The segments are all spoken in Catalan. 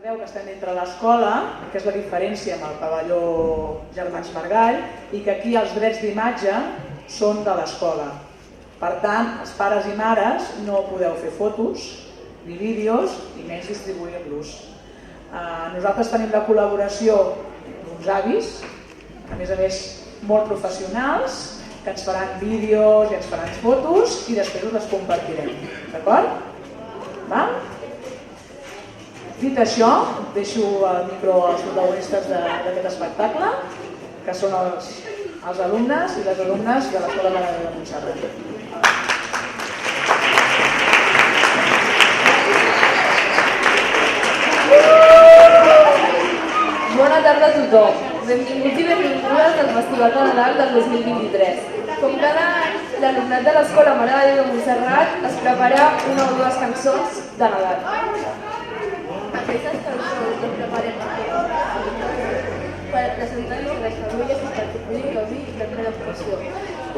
Recordeu que estem dintre l'escola, que és la diferència amb el pavelló Germans Margall, i que aquí els drets d'imatge són de l'escola. Per tant, els pares i mares no podeu fer fotos ni vídeos i menys distribuir-los. Nosaltres tenim la col·laboració d'uns avis, a més molt professionals, que ens faran vídeos i ens faran fotos i després us les compartirem. D'acord? Dit això, deixo el micro als protagonistes d'aquest espectacle, que són els alumnes i les alumnes de l'Escola Mare de Déu de Montserrat. Bona tarda a tothom. Benvinguts i benvingudes al Festival de Nadal del 2023. Com cada any, l'alumnat de l'Escola Mare de Déu de Montserrat es prepara una o dues cançons de Nadal. Aquestes cançons les preparem per presentar-los a les famílies i perquè puguin gaudir de cada actuació.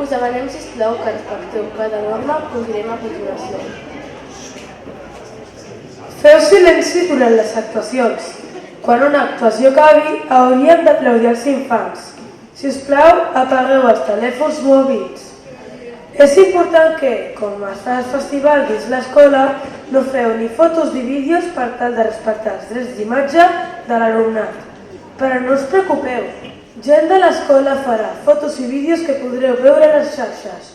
Us demanem, sisplau, que respecteu cada norma que us direm a continuació. Feu silenci durant les actuacions. Quan una actuació acabi, hauríem d'aplaudir els infants. Si us plau, apagueu els telèfons mòbils. És important que, com es fa al festival dins l'escola, no feu ni fotos ni vídeos per tal de respectar els drets d'imatge de l'alumnat. Però no us preocupeu, gent de l'escola farà fotos i vídeos que podreu veure a les xarxes.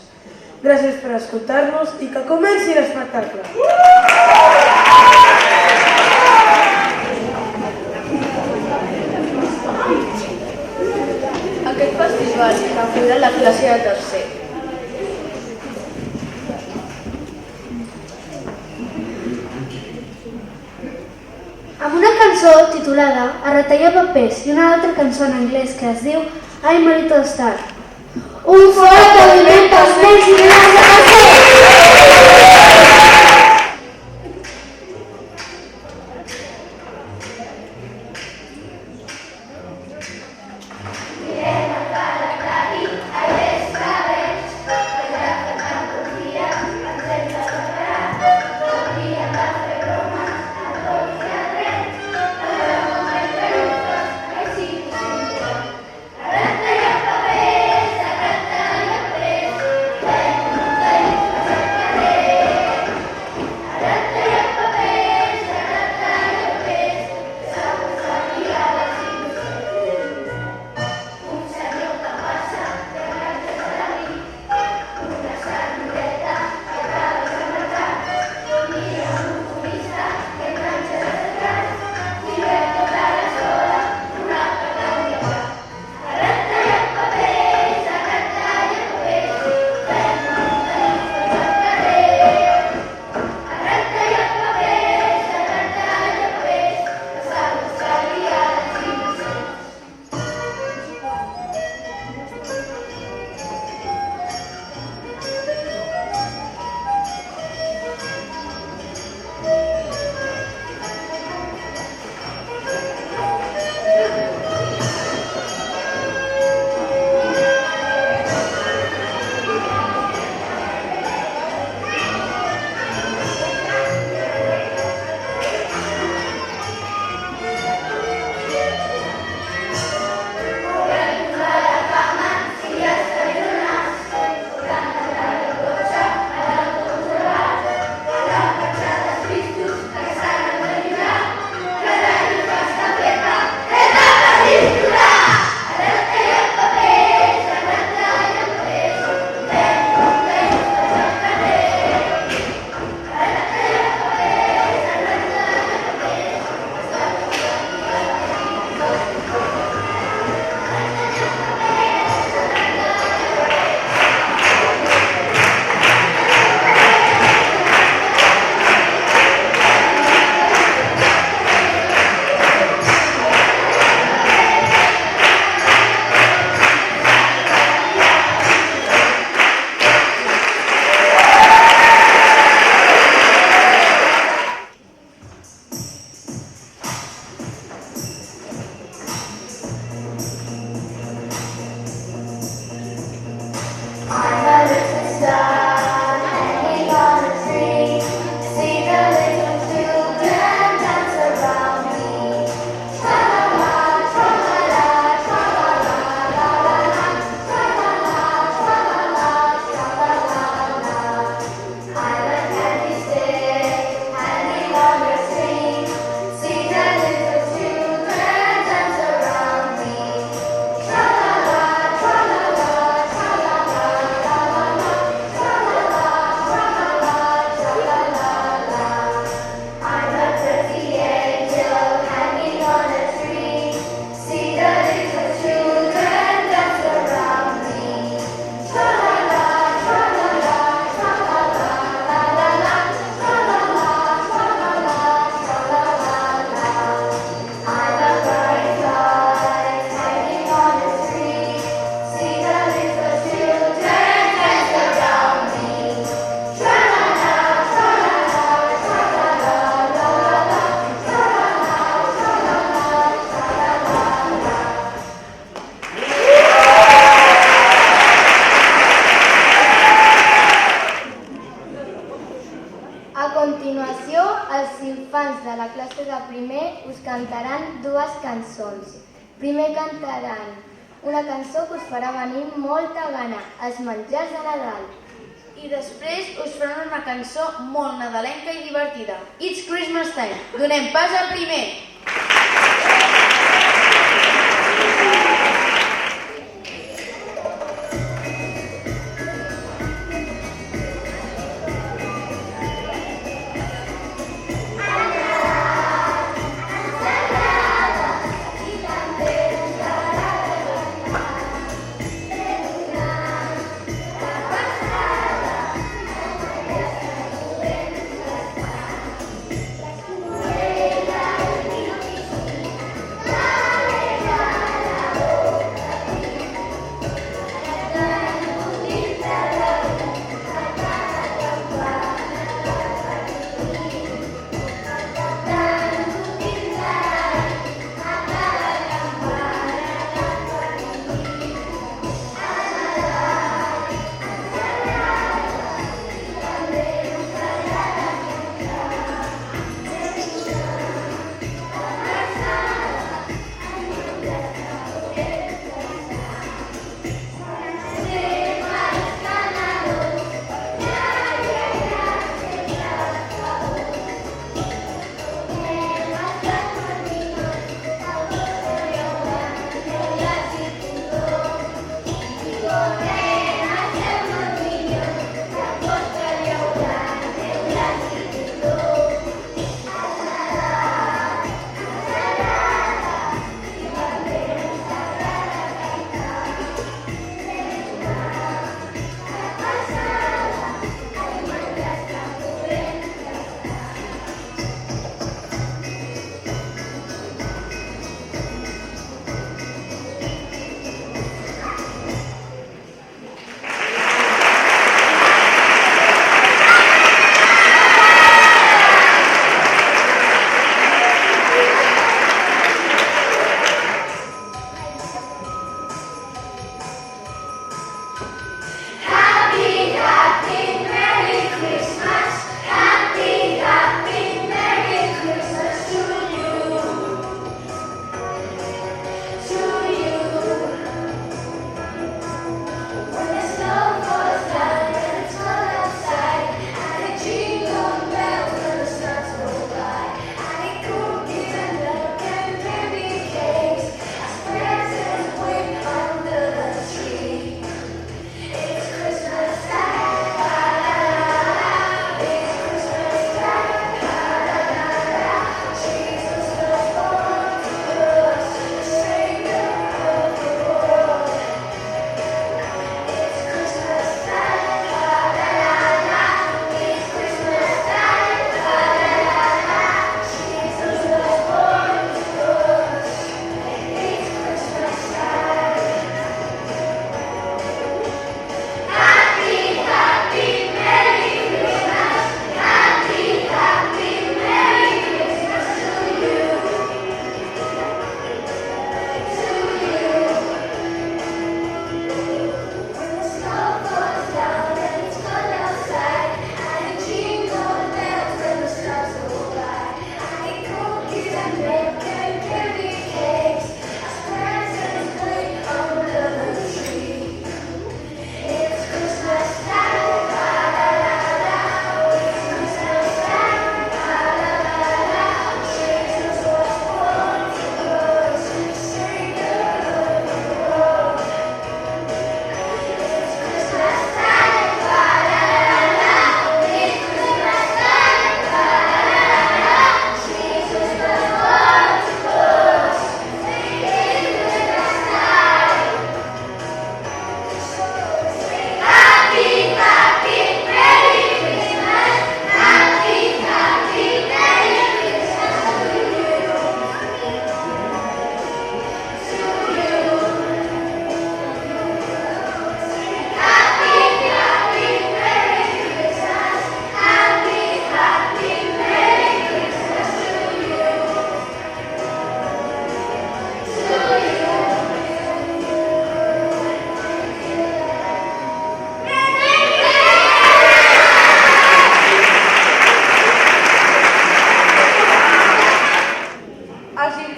Gràcies per escoltar-nos i que comenci l'espectacle. Aquest festival inaugura la classe de tercer. Amb una cançó titulada A retallar papers i una altra cançó en anglès que es diu I'm a Little Star. Un fort aplaudiment pels nens i nenes de tercer! que primer us cantaran dues cançons. Primer cantaran una cançó que us farà venir molta gana, els menjars de Nadal. I després us faran una cançó molt nadalenca i divertida. It's Christmas time. Donem pas al primer. La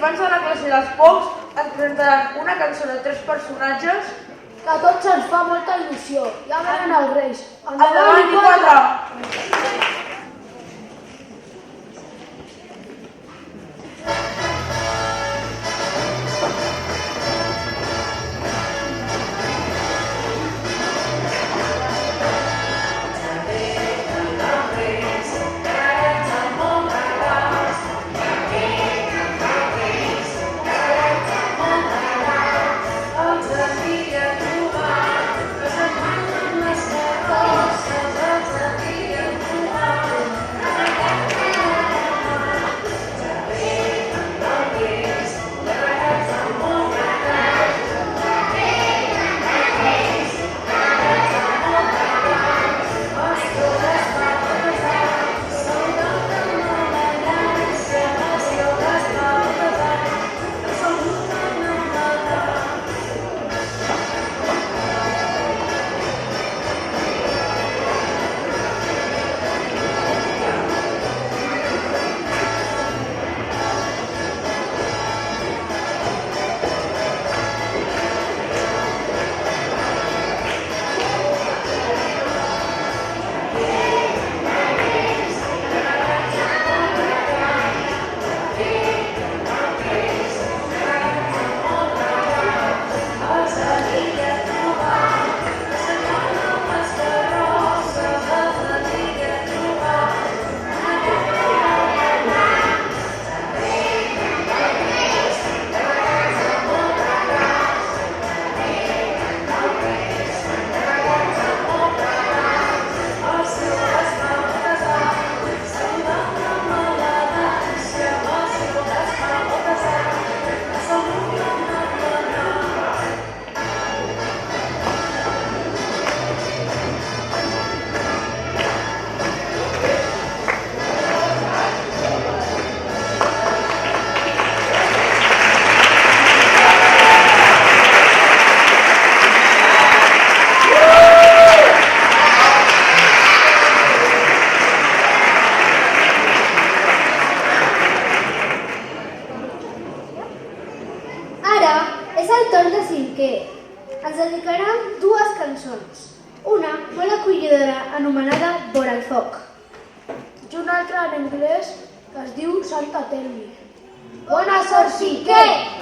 infants de la classe dels pocs ens presentaran una cançó de 3 personatges. Que a tots ens fa molta il·lusió. Ja venen els Reis. Endavant, I4! Ens dedicaran dues cançons. Una molt acollidora anomenada Vora el foc. I una altra en anglès que es diu Santa Telmi. Bona sort, Siquer!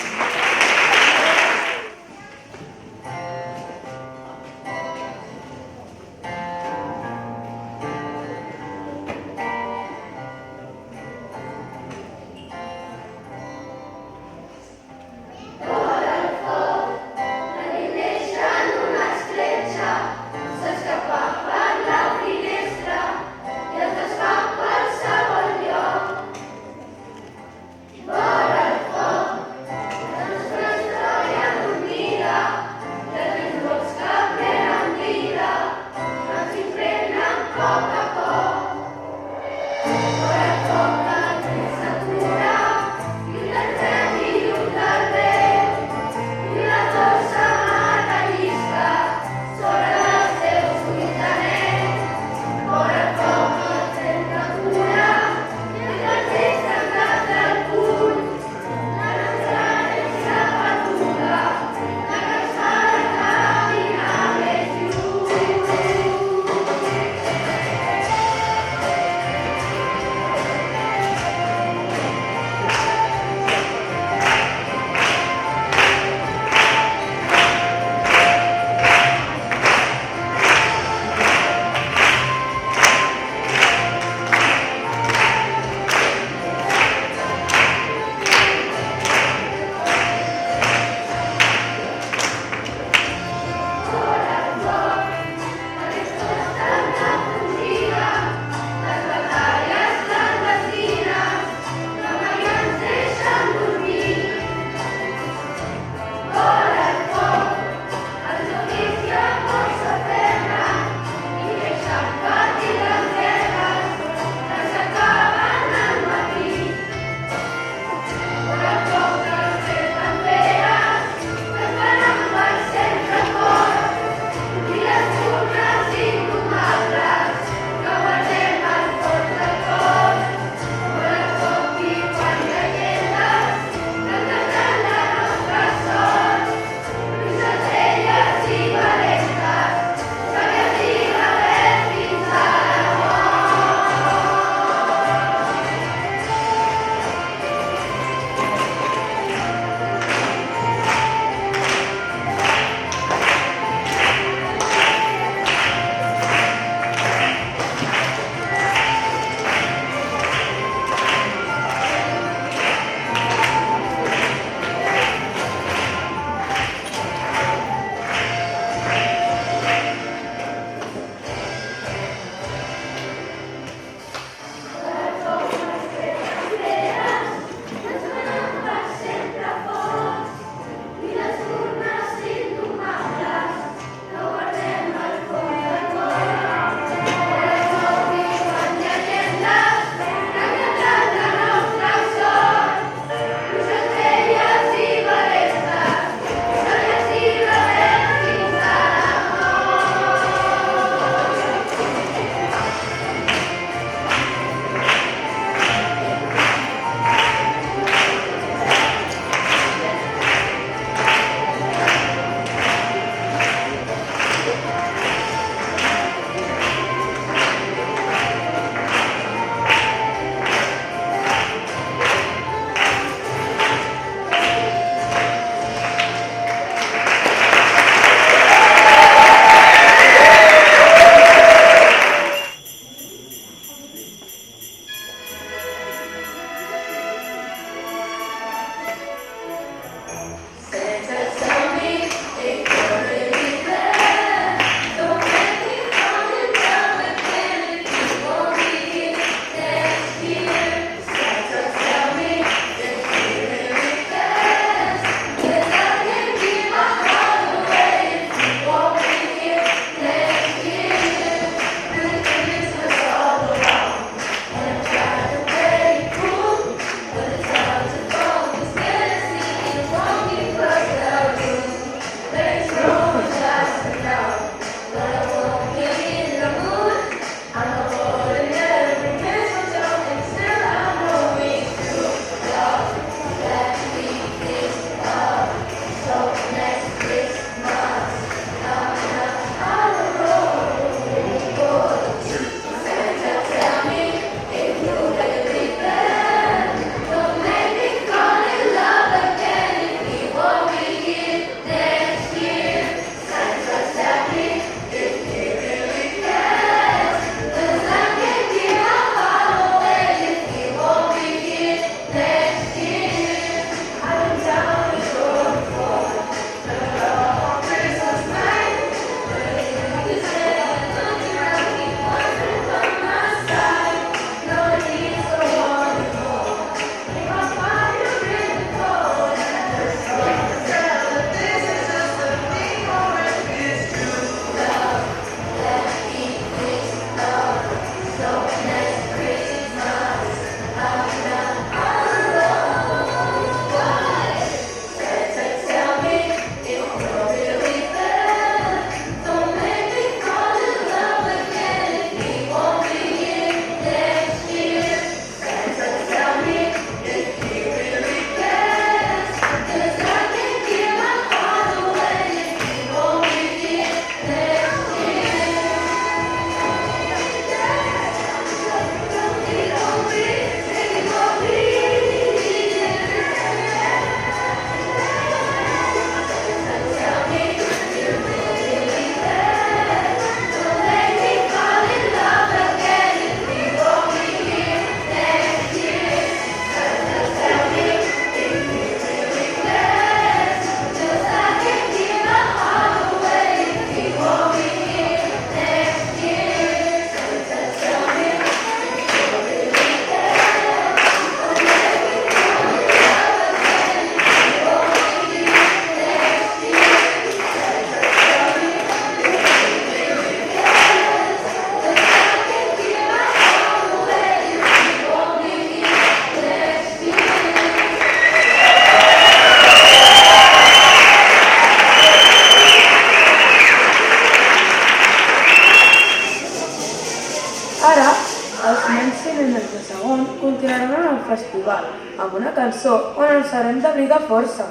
festival, amb una cançó on ens haurem d'abrigar força.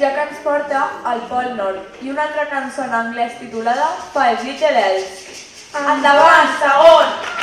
Ja que ens porta al Pol Nord i una altra cançó en anglès titulada Five Little Elves. Endavant, segon!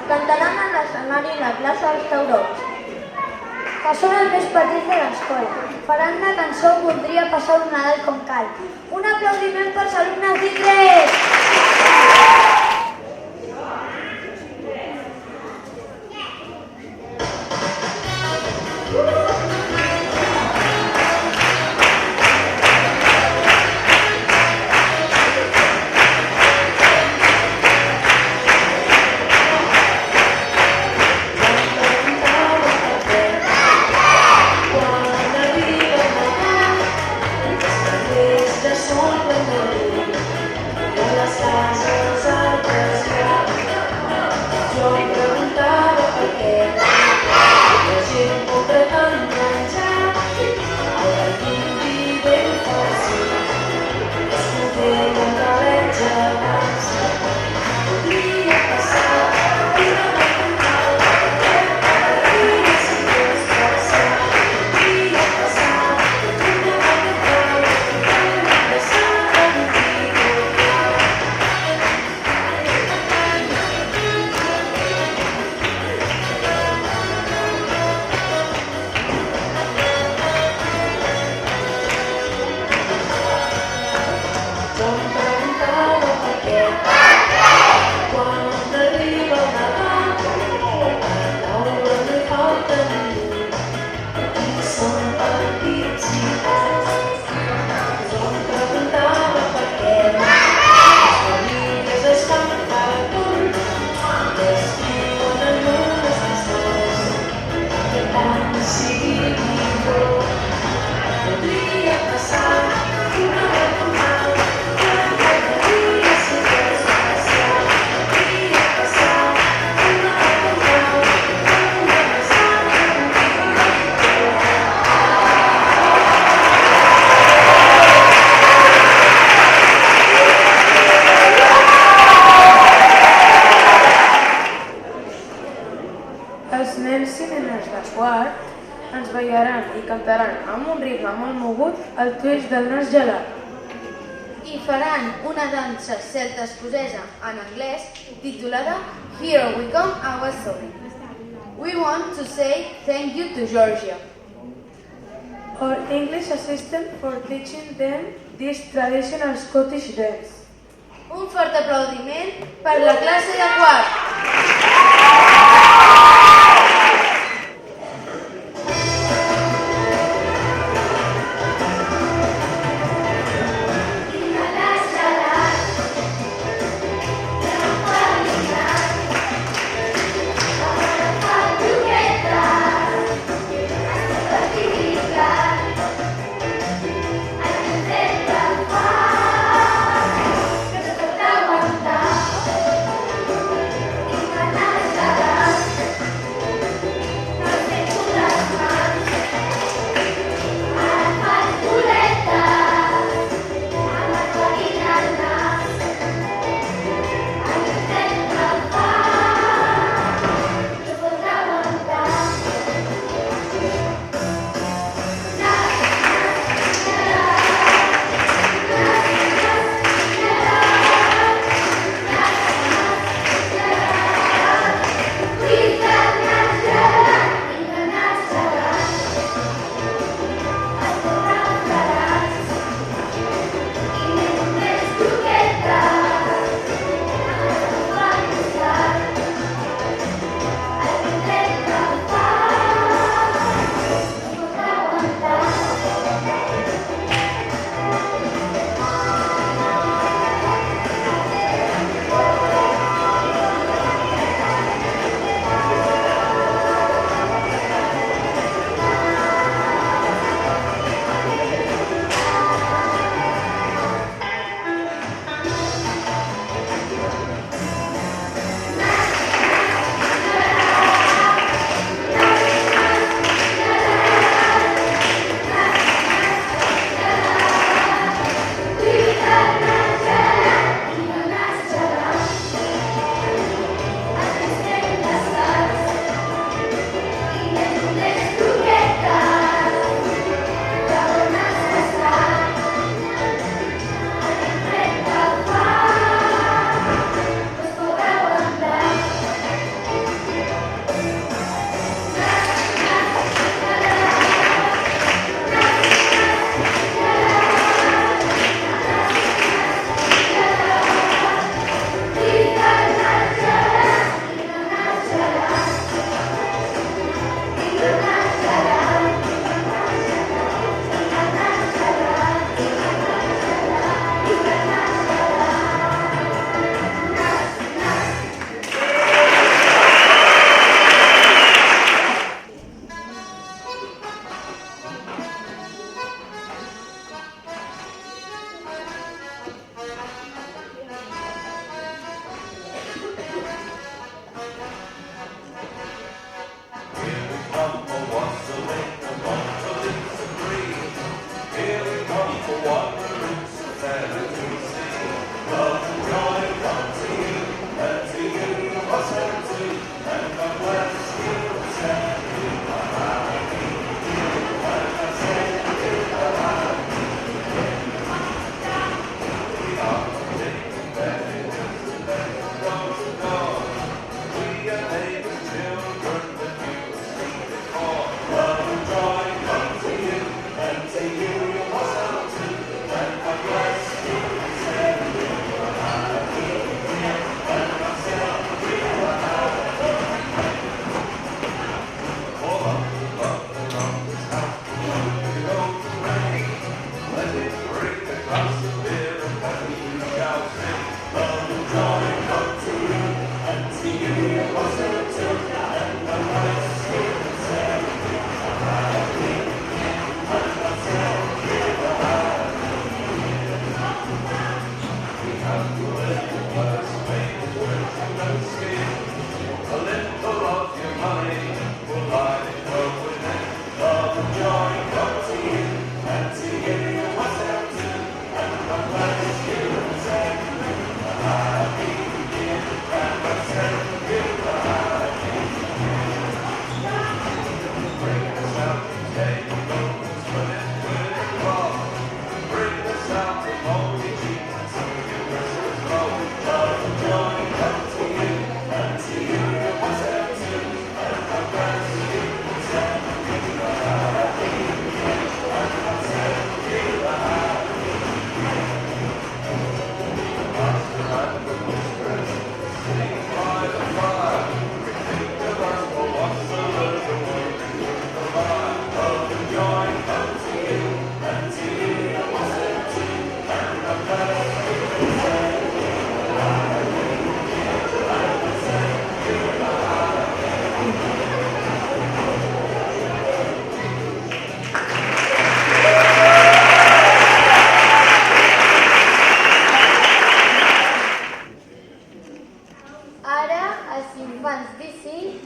cantaran a l'escenari la plaça dels Taurons, que són els més petits de l'escola. Faran la cançó Voldria passar un Nadal com cal. Un aplaudiment pels alumnes d'I3! Jo em preguntava per què la gent compra tant menjar. Ara tinc vi ben fàcil, és que feien galets abans. Podria passar una matinal, podria si fos passar. Podria passar una matinal, podria passar un dia. Jo em preguntava per què quan arriba el Nadal a taula no hi falta ningú i som petits i grans. Jo em preguntava per què les famílies es fan cartons i escriuen en unes cançons que tant sigui millor. Podria passar una matinal, podria si fos passar. Podria passar una matinal, podria passar un dia. Els nens i nenes de quart ens ballaran i cantaran amb un ritme molt mogut el twist del nas gelat. I faran una dansa celta escocesa en anglès titulada Here We Come Our Story. We want to say thank you to Georgia. Our English assistant for teaching them this traditional Scottish dance. Un fort aplaudiment per la classe de quart.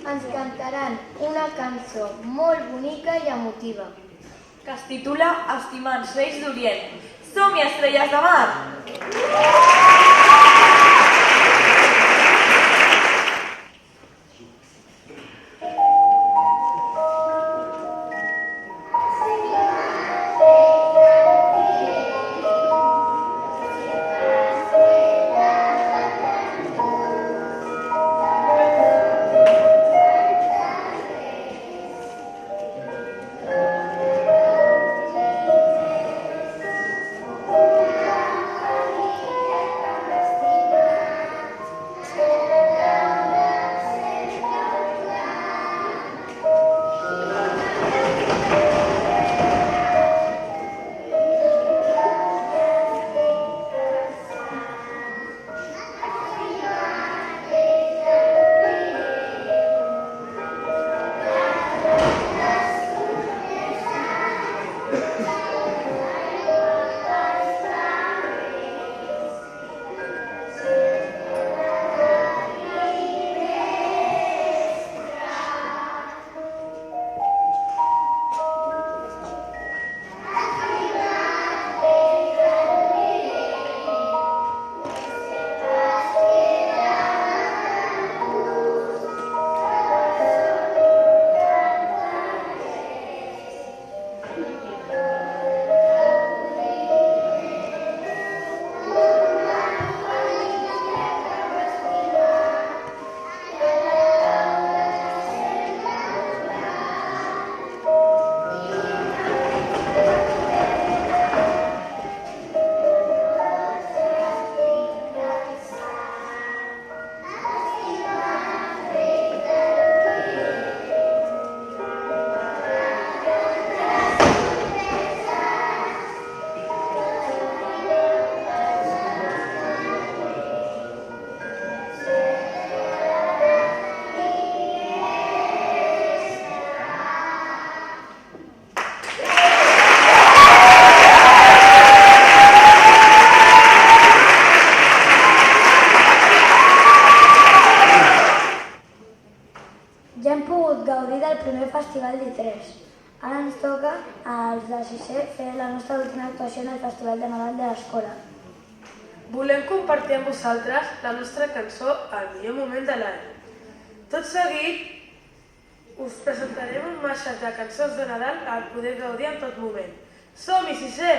ens cantaran una cançó molt bonica i emotiva. Que es titula Estimants Reis d'Orient. Som-hi, estrelles de mar! Ja hem pogut gaudir del primer festival d'I3. Ara ens toca als de 6è fer la nostra última actuació en el Festival de Nadal de l'escola. Volem compartir amb vosaltres la nostra cançó El millor moment de l'any. Tot seguit, us presentarem un mashup de cançons de Nadal al poder gaudir en tot moment. Som-hi, 6è!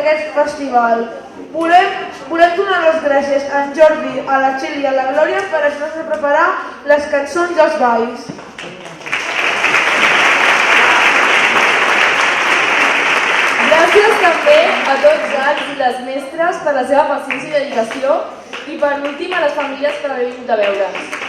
d'aquest festival. Volem donar les gràcies a en Jordi, a la Txell i a la Glòria per ajudar-nos a preparar les cançons i els balls. Gràcies també a tots els i les mestres per la seva paciència i dedicació i per últim a les famílies per haver vingut a veure'ns.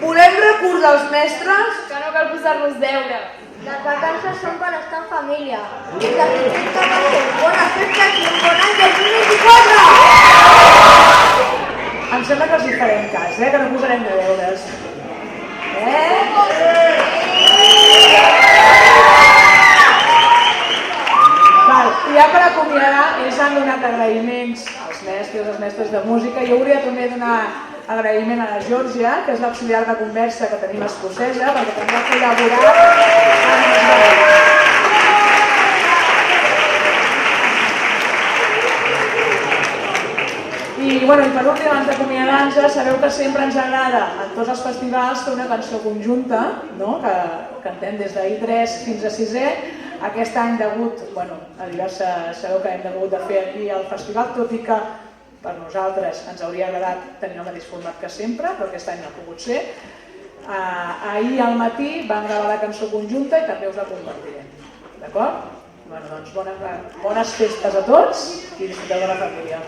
Volem recordar als mestres Que no cal posar-nos deure. Les vacances són per estar en família. I que tinguem que passar bones festes i un bon any 2024! Em sembla que els hi farem cas, que no posarem de deures. Val, i ja per acomiadar, ells han donat agraïments als mestres, als mestres de música. Jo hauria també donar agraïment a la Georgia, que és l'auxiliar de conversa que tenim escocesa, perquè també ha col·laborat I per últim, abans d'acomiadar-nos, sabeu que sempre ens agrada en tots els festivals fer una cançó conjunta, que cantem des d'I3 fins a 6è. Aquest any degut, sabeu que hem hagut de fer aquí el festival, tot i que per nosaltres ens hauria agradat tenir el mateix format que sempre, però aquest any no ha pogut ser. Ahir al matí vam gravar la cançó conjunta i també us la compartirem. D'acord? Doncs bones festes a tots i disfruteu de la família.